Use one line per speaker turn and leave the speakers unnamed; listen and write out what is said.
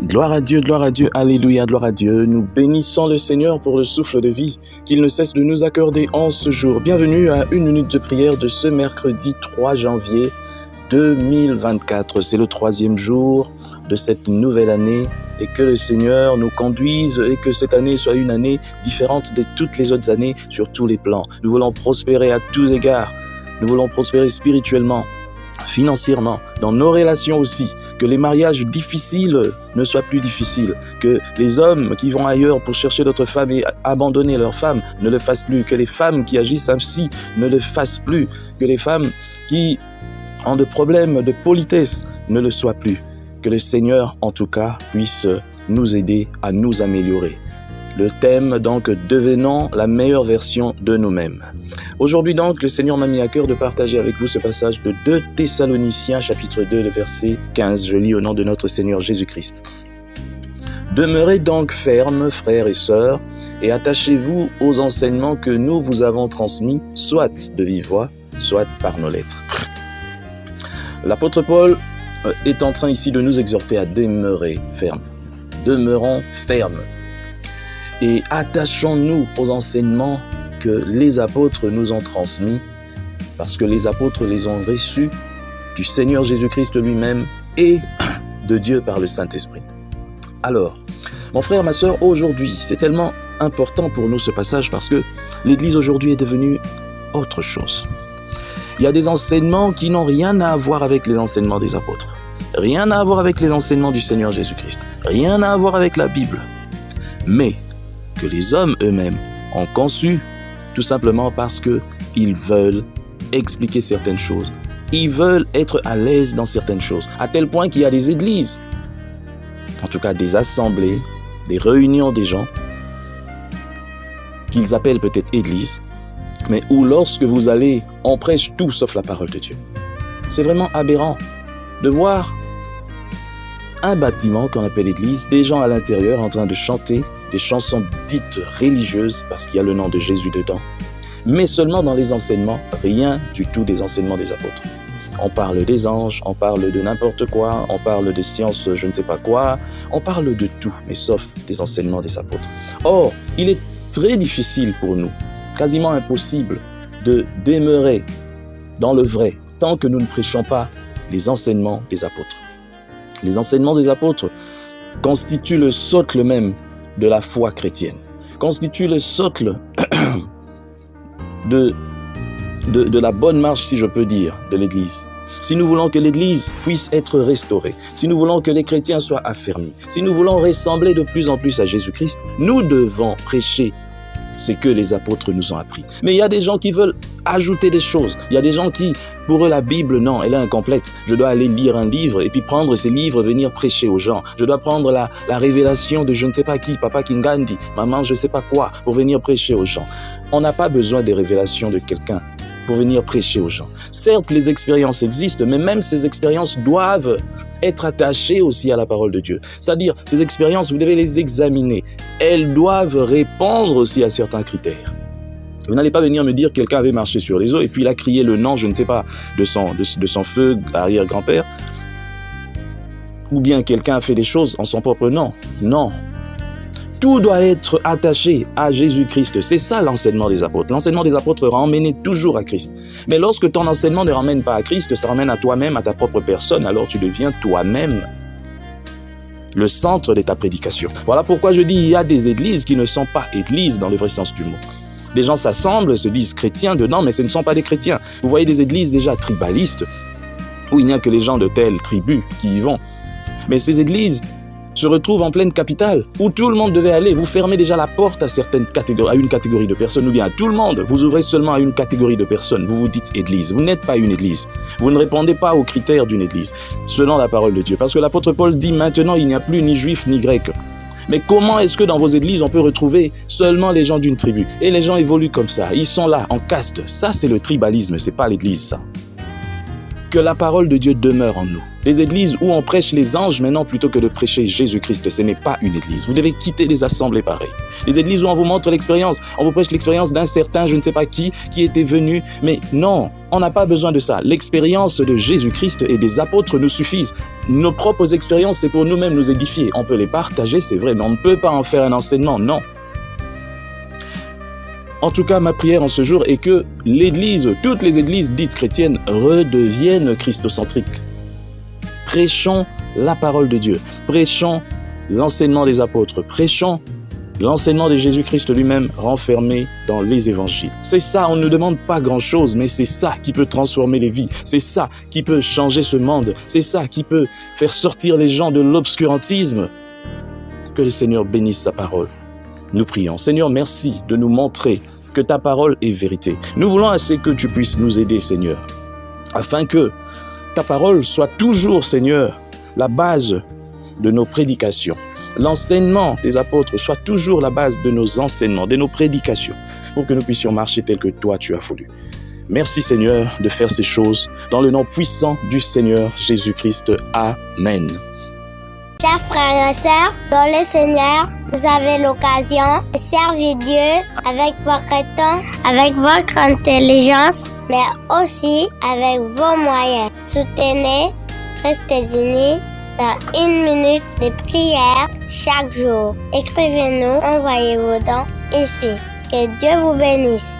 Gloire à Dieu, alléluia, gloire à Dieu. Nous bénissons le Seigneur pour le souffle de vie qu'il ne cesse de nous accorder en ce jour. Bienvenue à une minute de prière de ce mercredi 3 janvier 2024. C'est le 3e jour de cette nouvelle année et que le Seigneur nous conduise et que cette année soit une année différente de toutes les autres années sur tous les plans. Nous voulons prospérer à tous égards. Nous voulons prospérer spirituellement, financièrement, dans nos relations aussi, que les mariages difficiles ne soient plus difficiles, que les hommes qui vont ailleurs pour chercher d'autres femmes et abandonner leurs femmes ne le fassent plus, que les femmes qui agissent ainsi ne le fassent plus, que les femmes qui ont des problèmes de politesse ne le soient plus, que le Seigneur en tout cas puisse nous aider à nous améliorer. Le thème donc, devenons la meilleure version de nous-mêmes. Aujourd'hui donc, le Seigneur m'a mis à cœur de partager avec vous ce passage de 2 Thessaloniciens chapitre 2, le verset 15. Je lis au nom de notre Seigneur Jésus-Christ. Demeurez donc fermes, frères et sœurs, et attachez-vous aux enseignements que nous vous avons transmis, soit de vive voix, soit par nos lettres. L'apôtre Paul est en train ici de nous exhorter à demeurer fermes. Demeurons fermes. Et attachons-nous aux enseignements que les apôtres nous ont transmis, parce que les apôtres les ont reçus du Seigneur Jésus-Christ lui-même et de Dieu par le Saint-Esprit. Alors, mon frère, ma sœur, aujourd'hui, c'est tellement important pour nous ce passage parce que l'Église aujourd'hui est devenue autre chose. Il y a des enseignements qui n'ont rien à voir avec les enseignements des apôtres, rien à voir avec les enseignements du Seigneur Jésus-Christ, rien à voir avec la Bible, mais que les hommes eux-mêmes ont conçu tout simplement parce qu'ils veulent expliquer certaines choses. Ils veulent être à l'aise dans certaines choses, à tel point qu'il y a des églises, en tout cas des assemblées, des réunions des gens, qu'ils appellent peut-être églises, mais où lorsque vous allez, on prêche tout sauf la parole de Dieu. C'est vraiment aberrant de voir un bâtiment qu'on appelle église, des gens à l'intérieur en train de chanter des chansons dites religieuses, parce qu'il y a le nom de Jésus dedans, mais seulement dans les enseignements, rien du tout des enseignements des apôtres. On parle des anges, on parle de n'importe quoi, on parle de sciences je ne sais pas quoi, on parle de tout, mais sauf des enseignements des apôtres. Or, il est très difficile pour nous, quasiment impossible, de demeurer dans le vrai, tant que nous ne prêchons pas les enseignements des apôtres. Les enseignements des apôtres constituent le socle même de la foi chrétienne, constitue le socle de la bonne marche, si je peux dire, de l'Église. Si nous voulons que l'Église puisse être restaurée, si nous voulons que les chrétiens soient affermis, si nous voulons ressembler de plus en plus à Jésus-Christ, nous devons prêcher ce que les apôtres nous ont appris. Mais il y a des gens qui veulent ajouter des choses. Il y a des gens qui, pour eux, la Bible, non, elle est incomplète. Je dois aller lire un livre et puis prendre ces livres, venir prêcher aux gens. Je dois prendre la révélation de je ne sais pas qui, Papa Kingandi, maman je ne sais pas quoi, pour venir prêcher aux gens. On n'a pas besoin des révélations de quelqu'un pour venir prêcher aux gens. Certes, les expériences existent, mais même ces expériences doivent être attachées aussi à la parole de Dieu. C'est-à-dire, ces expériences, vous devez les examiner. Elles doivent répondre aussi à certains critères. Vous n'allez pas venir me dire que quelqu'un avait marché sur les eaux et puis il a crié le nom, je ne sais pas, de son feu arrière-grand-père. Ou bien quelqu'un a fait des choses en son propre nom. Non. Tout doit être attaché à Jésus-Christ. C'est ça l'enseignement des apôtres. L'enseignement des apôtres ramène toujours à Christ. Mais lorsque ton enseignement ne ramène pas à Christ, ça ramène à toi-même, à ta propre personne, alors tu deviens toi-même le centre de ta prédication. Voilà pourquoi je dis il y a des églises qui ne sont pas églises dans le vrai sens du mot. Des gens s'assemblent, se disent chrétiens dedans, mais ce ne sont pas des chrétiens. Vous voyez des églises déjà tribalistes, où il n'y a que les gens de telle tribu qui y vont. Mais ces églises se retrouvent en pleine capitale, où tout le monde devait aller. Vous fermez déjà la porte à une catégorie de personnes, ou bien à tout le monde. Vous ouvrez seulement à une catégorie de personnes. Vous vous dites église. Vous n'êtes pas une église. Vous ne répondez pas aux critères d'une église, selon la parole de Dieu. Parce que l'apôtre Paul dit maintenant, il n'y a plus ni juif ni grec. Mais comment est-ce que dans vos églises, on peut retrouver seulement les gens d'une tribu? Et les gens évoluent comme ça. Ils sont là, en caste. Ça, c'est le tribalisme. C'est pas l'église, ça. que la parole de Dieu demeure en nous. Les églises où on prêche les anges maintenant plutôt que de prêcher Jésus-Christ, ce n'est pas une église. Vous devez quitter les assemblées pareilles. Les églises où on vous montre l'expérience, on vous prêche l'expérience d'un certain je ne sais pas qui était venu, mais non, on n'a pas besoin de ça. L'expérience de Jésus-Christ et des apôtres nous suffisent. Nos propres expériences, c'est pour nous-mêmes nous édifier. On peut les partager, c'est vrai, mais on ne peut pas en faire un enseignement, non. En tout cas, ma prière en ce jour est que l'Église, toutes les églises dites chrétiennes, redeviennent christocentriques. Prêchons la parole de Dieu, prêchons l'enseignement des apôtres, prêchons l'enseignement de Jésus-Christ lui-même renfermé dans les évangiles. C'est ça, on ne demande pas grand-chose, mais c'est ça qui peut transformer les vies, c'est ça qui peut changer ce monde, c'est ça qui peut faire sortir les gens de l'obscurantisme. Que le Seigneur bénisse sa parole. Nous prions. Seigneur, merci de nous montrer que ta parole est vérité. Nous voulons assez que tu puisses nous aider, Seigneur, afin que ta parole soit toujours, Seigneur, la base de nos prédications. L'enseignement des apôtres soit toujours la base de nos enseignements, de nos prédications, pour que nous puissions marcher tel que toi tu as voulu. Merci, Seigneur, de faire ces choses dans le nom puissant du Seigneur Jésus-Christ. Amen.
Chers frères et sœurs, dans le Seigneur, vous avez l'occasion de servir Dieu avec votre temps, avec votre intelligence, mais aussi avec vos moyens. Soutenez, restez unis dans 1 minute de prière chaque jour. Écrivez-nous, envoyez vos dons ici. Que Dieu vous bénisse.